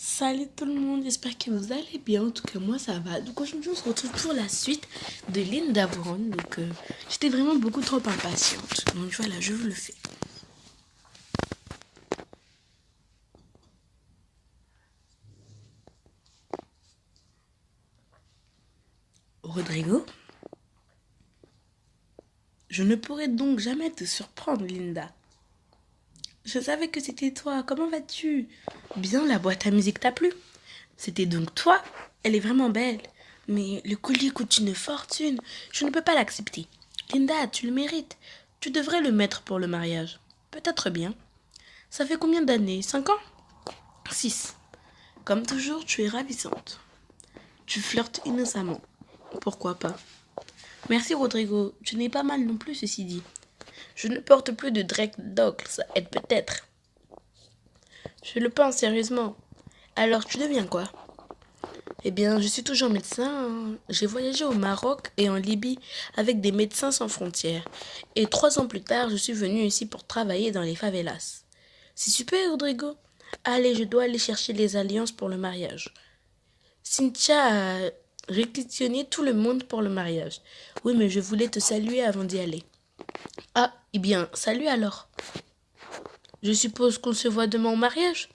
Salut tout le monde, j'espère que vous allez bien. En tout cas, moi ça va. Donc aujourd'hui, on se retrouve pour la suite de Linda Brown. J'étais vraiment beaucoup trop impatiente. Donc voilà, je vous le fais. Rodrigo, je ne pourrais donc jamais te surprendre, Linda. Je savais que c'était toi. Comment vas-tu? Bien, la boîte à musique t'a plu? C'était donc toi? Elle est vraiment belle. Mais le collier coûte une fortune. Je ne peux pas l'accepter. Linda, tu le mérites. Tu devrais le mettre pour le mariage. Peut-être bien. Ça fait combien d'années? 5 ans? 6. Comme toujours, tu es ravissante. Tu flirtes innocemment. Pourquoi pas? Merci Rodrigo, tu n'es pas mal non plus ceci dit. Je ne porte plus de dreadlocks, ça aide peut-être. Je le pense sérieusement. Alors tu deviens quoi? Eh bien, je suis toujours médecin. J'ai voyagé au Maroc et en Libye avec des médecins sans frontières. Et 3 ans plus tard, je suis venu ici pour travailler dans les favelas. C'est super, Rodrigo. Allez, je dois aller chercher les alliances pour le mariage. Cynthia a réquisitionné tout le monde pour le mariage. Oui, mais je voulais te saluer avant d'y aller. Ah, eh bien, salut alors. Je suppose qu'on se voit demain au mariage?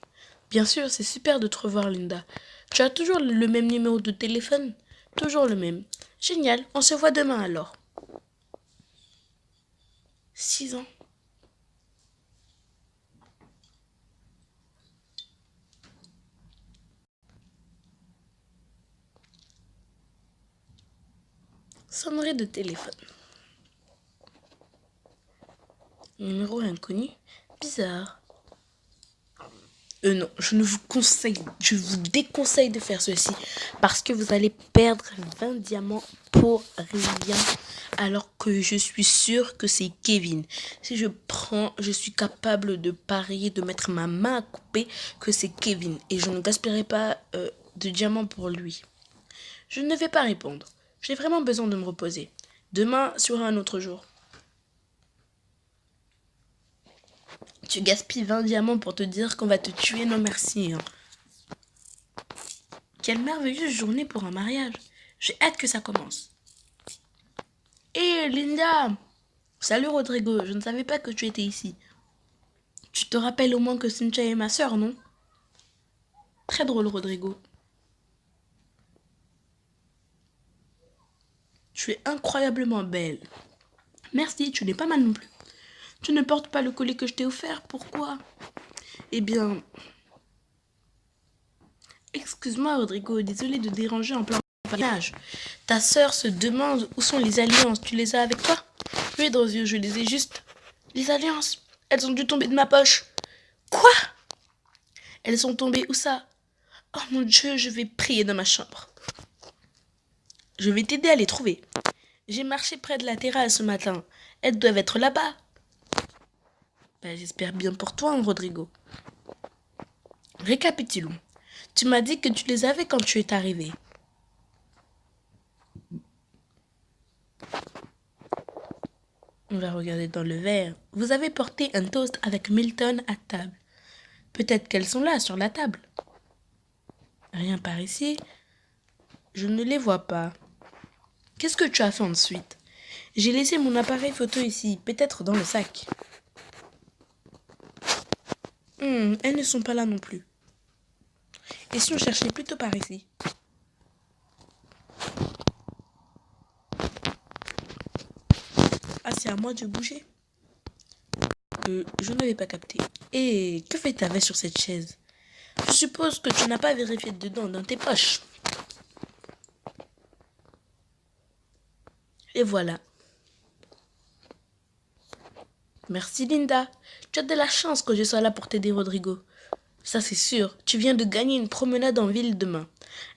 Bien sûr, c'est super de te revoir, Linda. Tu as toujours le même numéro de téléphone? Toujours le même. Génial, on se voit demain alors. 6 ans. Sonnerie de téléphone. Numéro inconnu. Bizarre. Non, je vous déconseille de faire ceci parce que vous allez perdre 20 diamants pour rien. Alors que je suis sûre que c'est Kevin. Si je prends, je suis capable de parier, de mettre ma main à couper que c'est Kevin. Et je ne gaspillerai pas de diamants pour lui. Je ne vais pas répondre. J'ai vraiment besoin de me reposer. Demain sera un autre jour. Tu gaspilles 20 diamants pour te dire qu'on va te tuer, non merci. Hein. Quelle merveilleuse journée pour un mariage. J'ai hâte que ça commence. Hé, Linda! Salut Rodrigo, je ne savais pas que tu étais ici. Tu te rappelles au moins que Cynthia est ma sœur, non? Très drôle, Rodrigo. Tu es incroyablement belle. Merci, tu n'es pas mal non plus. Tu ne portes pas le collier que je t'ai offert, pourquoi? Eh bien, excuse-moi Rodrigo, désolé de déranger en plein mariage. Ta sœur se demande où sont les alliances, tu les as avec toi? Oui, dans les yeux, je les ai juste. Les alliances, elles ont dû tomber de ma poche. Quoi? Elles sont tombées où ça? Oh mon Dieu, je vais prier dans ma chambre. Je vais t'aider à les trouver. J'ai marché près de la terrasse ce matin. Elles doivent être là-bas. Ben, j'espère bien pour toi, hein, Rodrigo. Récapitulons. Tu m'as dit que tu les avais quand tu es arrivé. On va regarder dans le verre. Vous avez porté un toast avec Milton à table. Peut-être qu'elles sont là, sur la table. Rien par ici. Je ne les vois pas. Qu'est-ce que tu as fait ensuite? J'ai laissé mon appareil photo ici, peut-être dans le sac. Elles ne sont pas là non plus. Et si on cherchait plutôt par ici? Ah, c'est à moi de bouger. Je n'avais pas capté. Et que fait ta veste sur cette chaise? Je suppose que tu n'as pas vérifié dedans, dans tes poches. Et voilà. Merci Linda. Tu as de la chance que je sois là pour t'aider, Rodrigo. Ça c'est sûr. Tu viens de gagner une promenade en ville demain.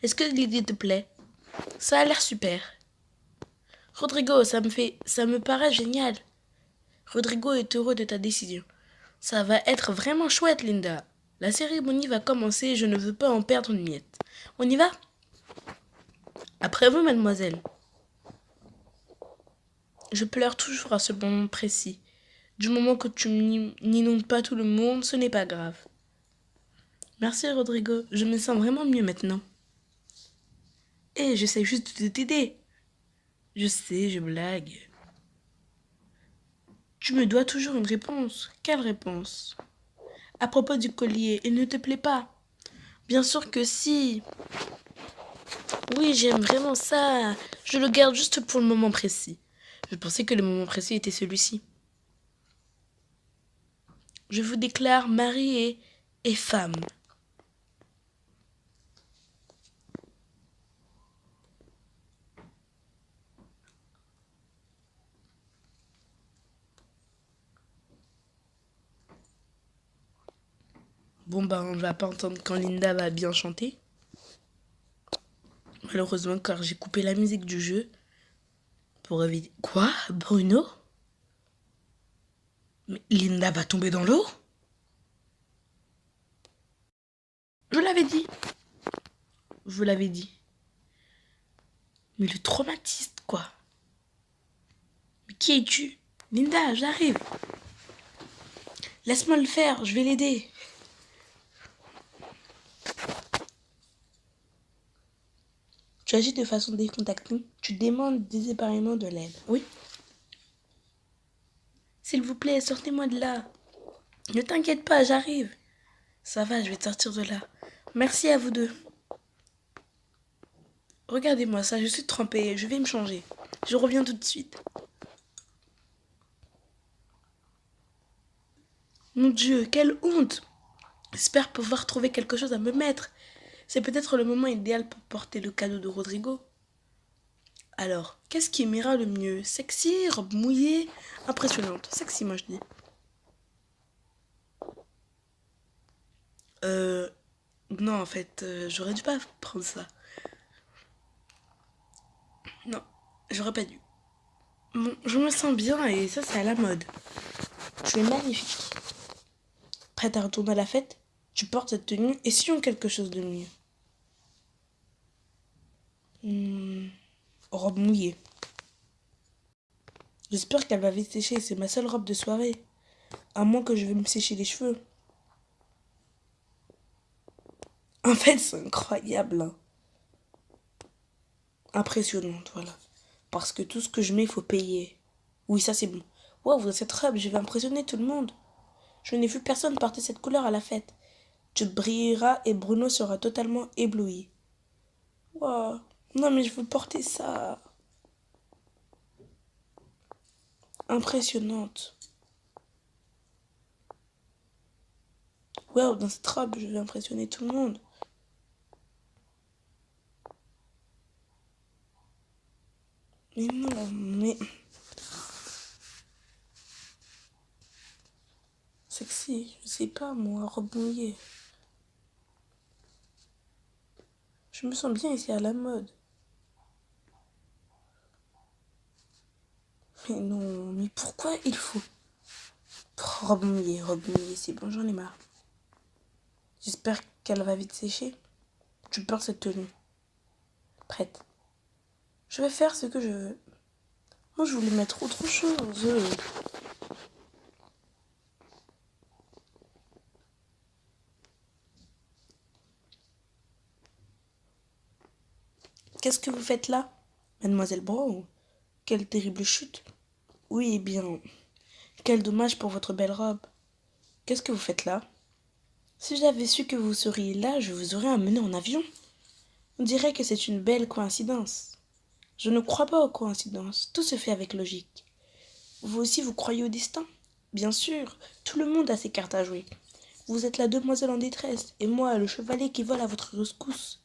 Est-ce que l'idée te plaît? Ça a l'air super. Rodrigo, ça me paraît génial. Rodrigo est heureux de ta décision. Ça va être vraiment chouette, Linda. La cérémonie va commencer et je ne veux pas en perdre une miette. On y va? Après vous, mademoiselle. Je pleure toujours à ce moment précis. Du moment que tu n'inondes pas tout le monde, ce n'est pas grave. Merci Rodrigo, je me sens vraiment mieux maintenant. J'essaie juste de t'aider. Je sais, je blague. Tu me dois toujours une réponse. Quelle réponse? À propos du collier, il ne te plaît pas? Bien sûr que si. Oui, j'aime vraiment ça. Je le garde juste pour le moment précis. Je pensais que le moment précis était celui-ci. Je vous déclare mari et femme. Bon bah on va pas entendre quand Linda va bien chanter. Malheureusement car j'ai coupé la musique du jeu pour éviter... Quoi? Bruno? Mais Linda va tomber dans l'eau? Je l'avais dit. Je vous l'avais dit. Mais le traumatisme quoi. Mais qui es-tu? Linda, j'arrive. Laisse-moi le faire, je vais l'aider. Tu agis de façon décontractée. Tu demandes désespérément de l'aide. Oui? S'il vous plaît, sortez-moi de là. Ne t'inquiète pas, j'arrive. Ça va, je vais te sortir de là. Merci à vous deux. Regardez-moi ça, je suis trempée. Je vais me changer. Je reviens tout de suite. Mon Dieu, quelle honte! J'espère pouvoir trouver quelque chose à me mettre. C'est peut-être le moment idéal pour porter le cadeau de Rodrigo. Alors, qu'est-ce qui m'ira le mieux? Sexy, robe mouillée, impressionnante. Sexy, moi je dis. Euh... Non, en fait, j'aurais dû pas prendre ça. Non, j'aurais pas dû. Bon, je me sens bien et ça, c'est à la mode. Tu es magnifique. Prête à retourner à la fête? Tu portes cette tenue, essayons quelque chose de mieux. Hmm, robe mouillée. J'espère qu'elle va vite sécher, c'est ma seule robe de soirée. À moins que je vais me sécher les cheveux. En fait, c'est incroyable, hein. Impressionnante, voilà. Parce que tout ce que je mets, il faut payer. Oui, ça c'est bon. Waouh, cette robe, je vais impressionner tout le monde. Je n'ai vu personne porter cette couleur à la fête. Tu brilleras et Bruno sera totalement ébloui. Waouh, non mais je veux porter ça. Impressionnante. Waouh, dans cette robe, je vais impressionner tout le monde. Mais non, mais... Sexy, je sais pas moi, robe mouillée. Je me sens bien ici à la mode. Mais non, mais pourquoi il faut... Robe mouillée, c'est bon, j'en ai marre. J'espère qu'elle va vite sécher. Tu portes cette tenue. Prête. Je vais faire ce que je veux. Moi, je voulais mettre autre chose. Qu'est-ce que vous faites là, Mademoiselle Brown? Quelle terrible chute. Oui, eh bien, quel dommage pour votre belle robe. Qu'est-ce que vous faites là? Si j'avais su que vous seriez là, je vous aurais amené en avion. On dirait que c'est une belle coïncidence. Je ne crois pas aux coïncidences. Tout se fait avec logique. Vous aussi, vous croyez au destin? Bien sûr, tout le monde a ses cartes à jouer. Vous êtes la demoiselle en détresse, et moi, le chevalier qui vole à votre rescousse.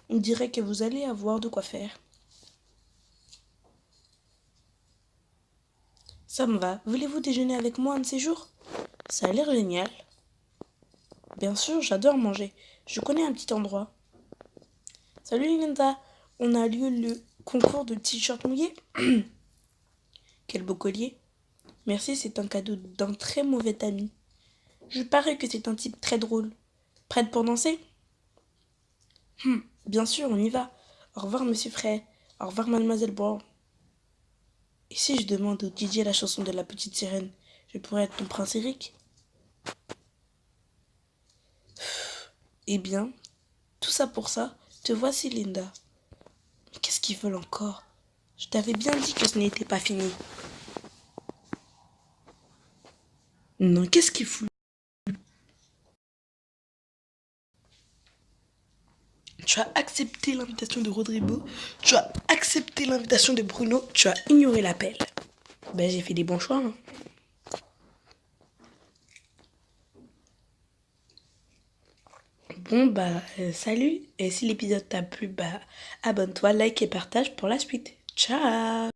On dirait que vous allez avoir de quoi faire. Ça me va. Voulez-vous déjeuner avec moi un de ces jours? Ça a l'air génial. Bien sûr, j'adore manger. Je connais un petit endroit. Salut Linda, on a lieu le concours de t-shirt mouillé. Quel beau collier. Merci, c'est un cadeau d'un très mauvais ami. Je parie que c'est un type très drôle. Prête pour danser? Bien sûr, on y va. Au revoir, monsieur Frey. Au revoir, mademoiselle Brown. Et si je demande au DJ la chanson de la petite sirène, je pourrais être ton prince Eric? Eh bien, tout ça pour ça, te voici Linda. Mais qu'est-ce qu'ils veulent encore? Je t'avais bien dit que ce n'était pas fini. Non, qu'est-ce qu'ils foutent? Tu as accepté l'invitation de Rodrigo, tu as accepté l'invitation de Bruno, tu as ignoré l'appel. Ben, j'ai fait des bons choix, hein. Bon, salut. Et si l'épisode t'a plu, abonne-toi, like et partage pour la suite. Ciao!